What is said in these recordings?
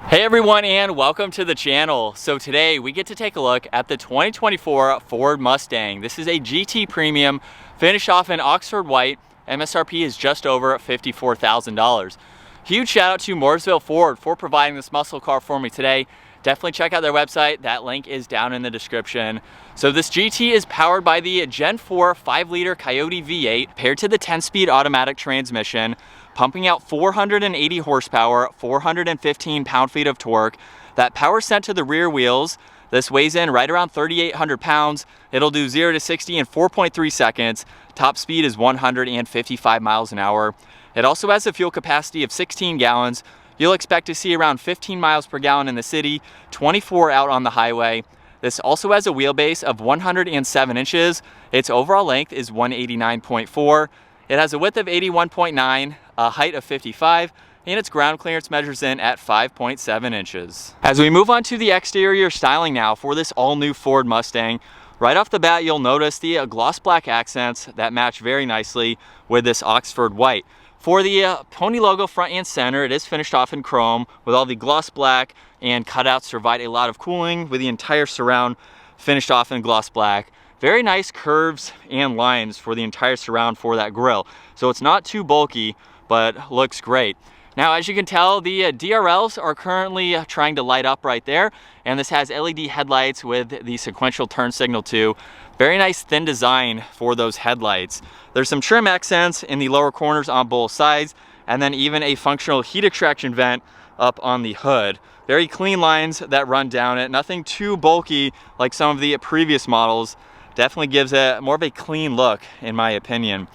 Hey everyone, and welcome to the channel. So today we get to take a look at the 2024 Ford Mustang. This is a GT Premium, finished off in Oxford White. MSRP is just over $54,000. Huge shout out to Mooresville Ford for providing this muscle car for me today. Definitely check out their website. That link is down in the description. So this GT is powered by the Gen 4 5-liter Coyote V8 paired to the 10-speed automatic transmission, pumping out 480 horsepower, 415 pound-feet of torque. That power sent to the rear wheels. This weighs in right around 3,800 pounds. It'll do 0 to 60 in 4.3 seconds. Top speed is 155 miles an hour. It also has a fuel capacity of 16 gallons. You'll expect to see around 15 miles per gallon in the city, 24 out on the highway. This also has a wheelbase of 107 inches. Its overall length is 189.4. It has a width of 81.9, a height of 55, and its ground clearance measures in at 5.7 inches. As we move on to the exterior styling now for this all-new Ford Mustang, right off the bat you'll notice the gloss black accents that match very nicely with this Oxford White. For the pony logo front and center, it is finished off in chrome with all the gloss black and cutouts to provide a lot of cooling, with the entire surround finished off in gloss black. Very nice curves and lines for the entire surround for that grille. So it's not too bulky, but looks great. Now, as you can tell, the DRLs are currently trying to light up right there, and this has LED headlights with the sequential turn signal too. Very nice thin design for those headlights. There's some trim accents in the lower corners on both sides, and then even a functional heat extraction vent up on the hood. Very clean lines that run down it, nothing too bulky like some of the previous models. Definitely gives it more of a clean look in my opinion.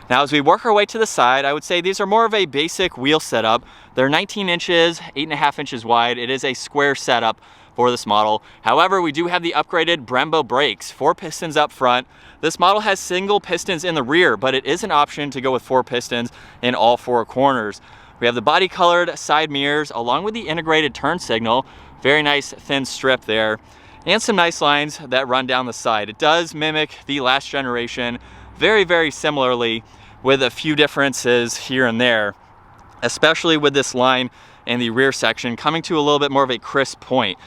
Now, as we work our way to the side, I would say these are more of a basic wheel setup. They're 19 inches, 8.5 inches wide. It is a square setup for this model. However, we do have the upgraded Brembo brakes, 4 pistons up front. This model has single pistons in the rear, but it is an option to go with 4 pistons in all 4 corners. We have the body colored side mirrors along with the integrated turn signal. Very nice thin strip there, and some nice lines that run down the side. It does mimic the last generation very similarly, with a few differences here and there, especially with this line in the rear section coming to a little bit more of a crisp point,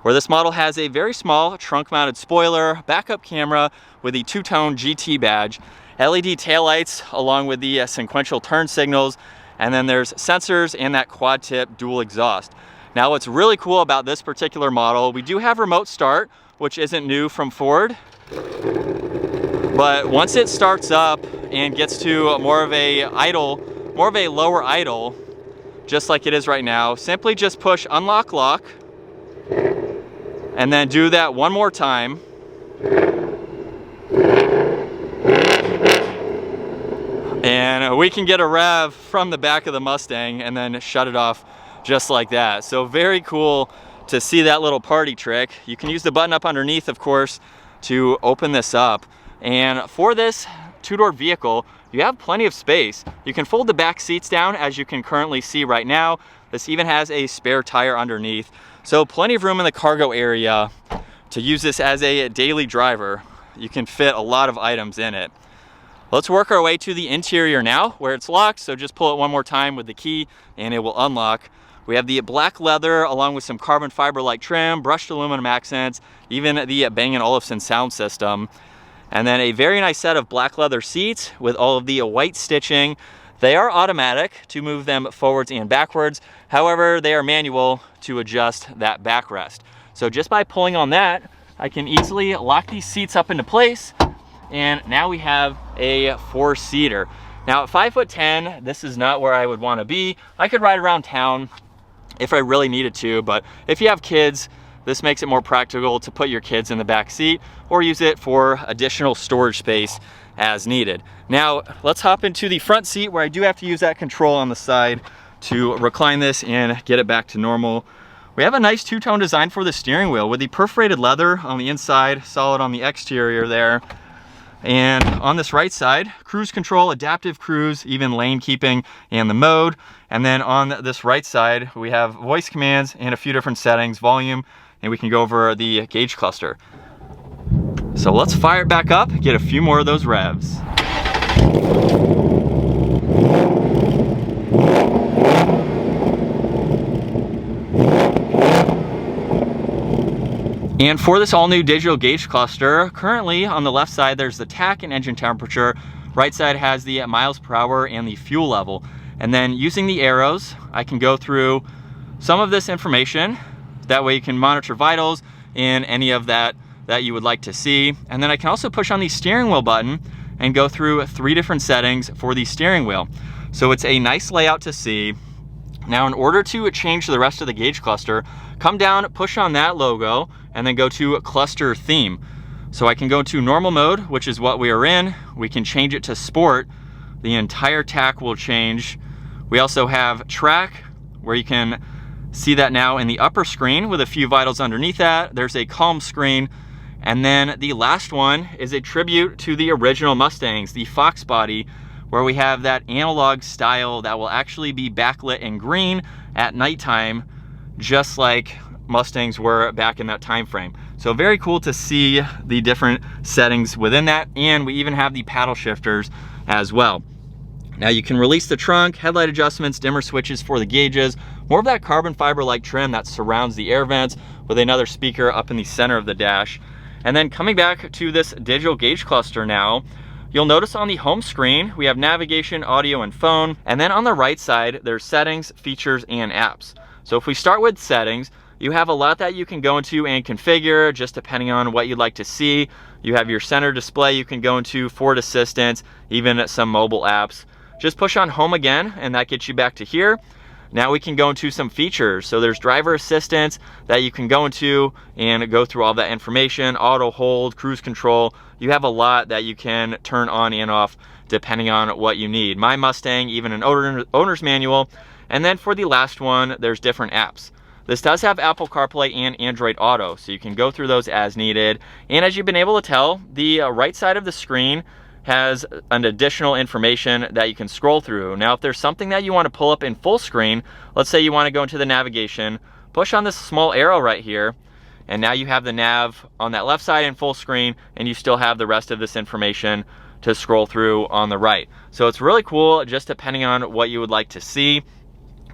where this model has a very small trunk mounted spoiler, backup camera with the two-tone GT badge, LED taillights along with the sequential turn signals, and then there's sensors and that quad tip dual exhaust. Now, what's really cool about this particular model, we do have remote start, which isn't new from Ford. But once it starts up and gets to more of a lower idle, just like it is right now, simply just push unlock lock and then do that one more time. And we can get a rev from the back of the Mustang and then shut it off just like that. So very cool to see that little party trick. You can use the button up underneath, of course, to open this up. And for this two-door vehicle, you have plenty of space. You can fold the back seats down, as you can currently see right now. This even has a spare tire underneath. So plenty of room in the cargo area to use this as a daily driver. You can fit a lot of items in it. Let's work our way to the interior now, where it's locked. So just pull it one more time with the key and it will unlock. We have the black leather along with some carbon fiber-like trim, brushed aluminum accents, even the Bang & Olufsen sound system. And then a very nice set of black leather seats with all of the white stitching. They are automatic to move them forwards and backwards. However, they are manual to adjust that backrest. So just by pulling on that, I can easily lock these seats up into place. And now we have a 4-seater. Now at 5'10", this is not where I would want to be. I could ride around town if I really needed to, but if you have kids, this makes it more practical to put your kids in the back seat or use it for additional storage space as needed. Now, let's hop into the front seat, where I do have to use that control on the side to recline this and get it back to normal. We have a nice two-tone design for the steering wheel with the perforated leather on the inside, solid on the exterior there. And on this right side, cruise control, adaptive cruise, even lane keeping, and the mode. And then on this right side, we have voice commands and a few different settings, volume, and we can go over the gauge cluster. So let's fire it back up, get a few more of those revs. And for this all new digital gauge cluster, currently on the left side, there's the tach and engine temperature. Right side has the miles per hour and the fuel level. And then using the arrows, I can go through some of this information. That way you can monitor vitals and any of that you would like to see. And then I can also push on the steering wheel button and go through 3 different settings for the steering wheel. So it's a nice layout to see. Now, in order to change the rest of the gauge cluster, come down, push on that logo, and then go to cluster theme. So I can go to normal mode, which is what we are in. We can change it to sport. The entire tach will change. We also have track, where you can see that now in the upper screen with a few vitals underneath that. There's a calm screen. And then the last one is a tribute to the original Mustangs, the Fox body, where we have that analog style that will actually be backlit in green at nighttime, just like Mustangs were back in that time frame. So very cool to see the different settings within that, and we even have the paddle shifters as well. Now you can release the trunk, headlight adjustments, dimmer switches for the gauges, more of that carbon fiber-like trim that surrounds the air vents with another speaker up in the center of the dash. And then coming back to this digital gauge cluster now, you'll notice on the home screen, we have navigation, audio, and phone. And then on the right side, there's settings, features, and apps. So if we start with settings, you have a lot that you can go into and configure just depending on what you'd like to see. You have your center display you can go into, Ford Assistant, even some mobile apps. Just push on home again, and that gets you back to here. Now we can go into some features. So there's driver assistance that you can go into and go through all that information, auto hold, cruise control. You have a lot that you can turn on and off depending on what you need. My Mustang, even an owner's manual. And then for the last one, there's different apps. This does have Apple CarPlay and Android Auto, so you can go through those as needed. And as you've been able to tell, the right side of the screen has an additional information that you can scroll through. Now, if there's something that you want to pull up in full screen, let's say you want to go into the navigation, push on this small arrow right here, and now you have the nav on that left side in full screen, and you still have the rest of this information to scroll through on the right. So it's really cool, just depending on what you would like to see.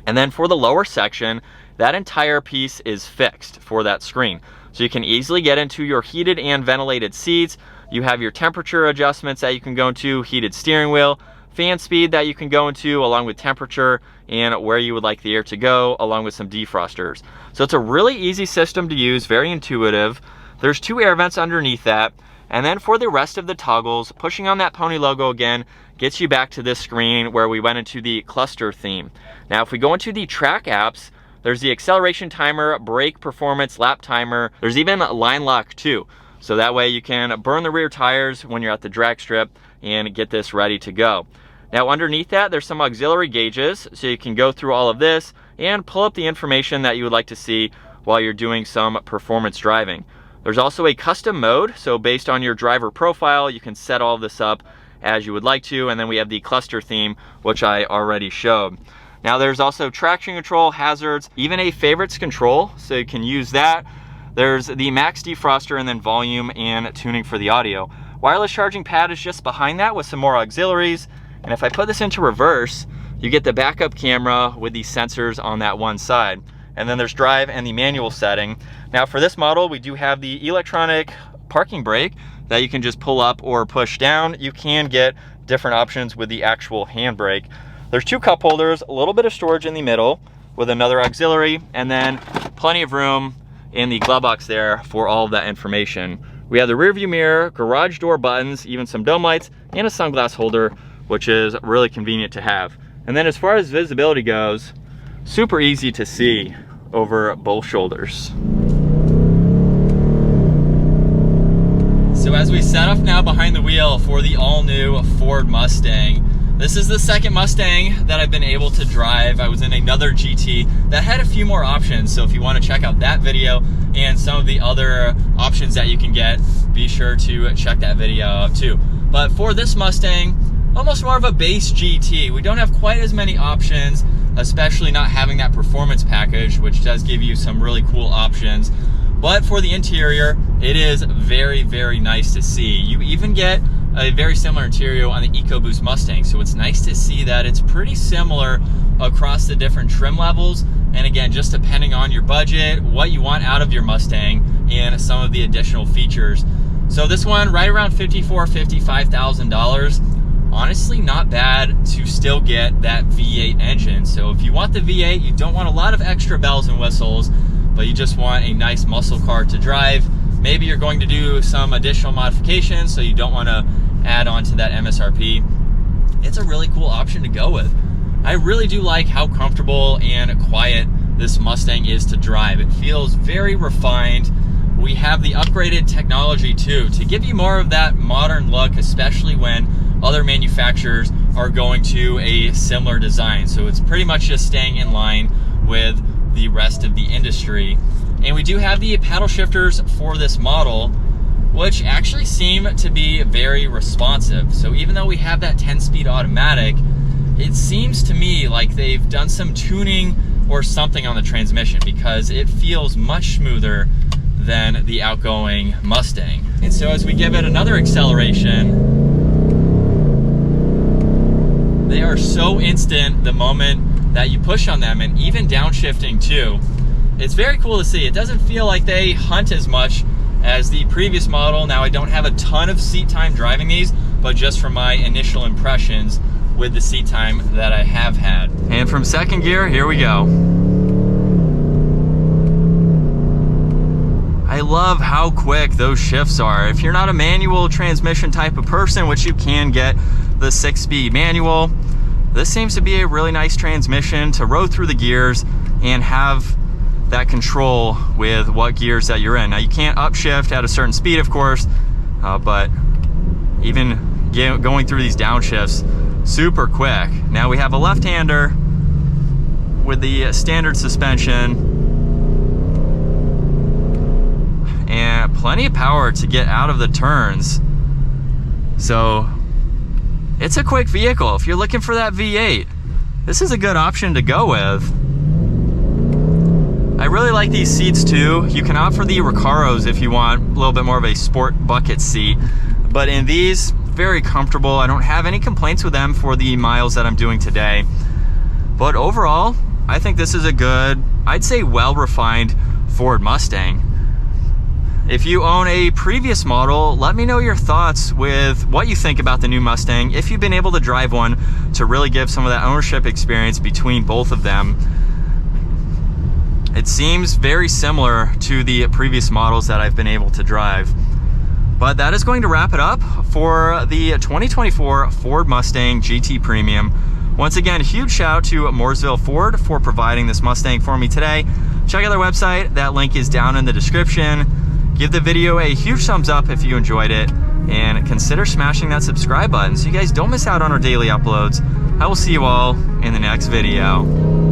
And then for the lower section, that entire piece is fixed for that screen. So you can easily get into your heated and ventilated seats. You have your temperature adjustments that you can go into, heated steering wheel, fan speed that you can go into along with temperature and where you would like the air to go, along with some defrosters. So it's a really easy system to use, very intuitive. There's 2 air vents underneath that. And then for the rest of the toggles, pushing on that pony logo again gets you back to this screen where we went into the cluster theme. Now, if we go into the track apps, there's the acceleration timer, brake performance, lap timer. There's even line lock too. So that way you can burn the rear tires when you're at the drag strip and get this ready to go. Now underneath that, there's some auxiliary gauges, so you can go through all of this and pull up the information that you would like to see while you're doing some performance driving. There's also a custom mode, so based on your driver profile, you can set all of this up as you would like to, and then we have the cluster theme, which I already showed. Now there's also traction control, hazards, even a favorites control, so you can use that. There's the max defroster and then volume and tuning for the audio. Wireless charging pad is just behind that with some more auxiliaries. And if I put this into reverse, you get the backup camera with the sensors on that one side. And then there's drive and the manual setting. Now for this model, we do have the electronic parking brake that you can just pull up or push down. You can get different options with the actual handbrake. There's 2 cup holders, a little bit of storage in the middle with another auxiliary, and then plenty of room in the glove box there for all of that information. We have the rear view mirror, garage door buttons, even some dome lights, and a sunglass holder, which is really convenient to have. And then as far as visibility goes, super easy to see over both shoulders. So as we set up now behind the wheel for the all-new Ford Mustang, this is the second Mustang that I've been able to drive. I was in another GT that had a few more options, so if you want to check out that video and some of the other options that you can get, be sure to check that video out too. But for this Mustang, almost more of a base GT. We don't have quite as many options, especially not having that performance package, which does give you some really cool options. But for the interior, it is very, very nice to see. You even get a very similar interior on the EcoBoost Mustang, so it's nice to see that it's pretty similar across the different trim levels And again, just depending on your budget, what you want out of your Mustang, and some of the additional features. So this one, right around $54,000, $55,000. Honestly, not bad to still get that V8 engine. So if you want the V8, you don't want a lot of extra bells and whistles, but you just want a nice muscle car to drive. Maybe you're going to do some additional modifications, so you don't want to add on to that MSRP. It's a really cool option to go with. I really do like how comfortable and quiet this Mustang is to drive. It feels very refined. We have the upgraded technology too, to give you more of that modern look, especially when other manufacturers are going to a similar design. So it's pretty much just staying in line with the rest of the industry. And we do have the paddle shifters for this model, which actually seem to be very responsive. So even though we have that 10-speed automatic, it seems to me like they've done some tuning or something on the transmission, because it feels much smoother than the outgoing Mustang. And so as we give it another acceleration, they are so instant the moment that you push on them, and even downshifting too. It's very cool to see. It doesn't feel like they hunt as much as the previous model. Now, I don't have a ton of seat time driving these, but just from my initial impressions with the seat time that I have had. And from second gear, here we go. I love how quick those shifts are. If you're not a manual transmission type of person, which you can get the 6-speed manual, this seems to be a really nice transmission to row through the gears and have that control with what gears that you're in. Now, you can't upshift at a certain speed, of course, but even going through these downshifts, super quick. Now we have a left-hander with the standard suspension and plenty of power to get out of the turns. So it's a quick vehicle. If you're looking for that V8, this is a good option to go with. I really like these seats too. You can opt for the Recaros if you want a little bit more of a sport bucket seat, but in these, very comfortable. I don't have any complaints with them for the miles that I'm doing today. But overall, I think this is a good, I'd say well-refined Ford Mustang. If you own a previous model, let me know your thoughts with what you think about the new Mustang, if you've been able to drive one to really give some of that ownership experience between both of them. It seems very similar to the previous models that I've been able to drive. But that is going to wrap it up for the 2024 Ford Mustang GT Premium. Once again, a huge shout out to Mooresville Ford for providing this Mustang for me today. Check out their website. That link is down in the description. Give the video a huge thumbs up if you enjoyed it, and consider smashing that subscribe button so you guys don't miss out on our daily uploads. I will see you all in the next video.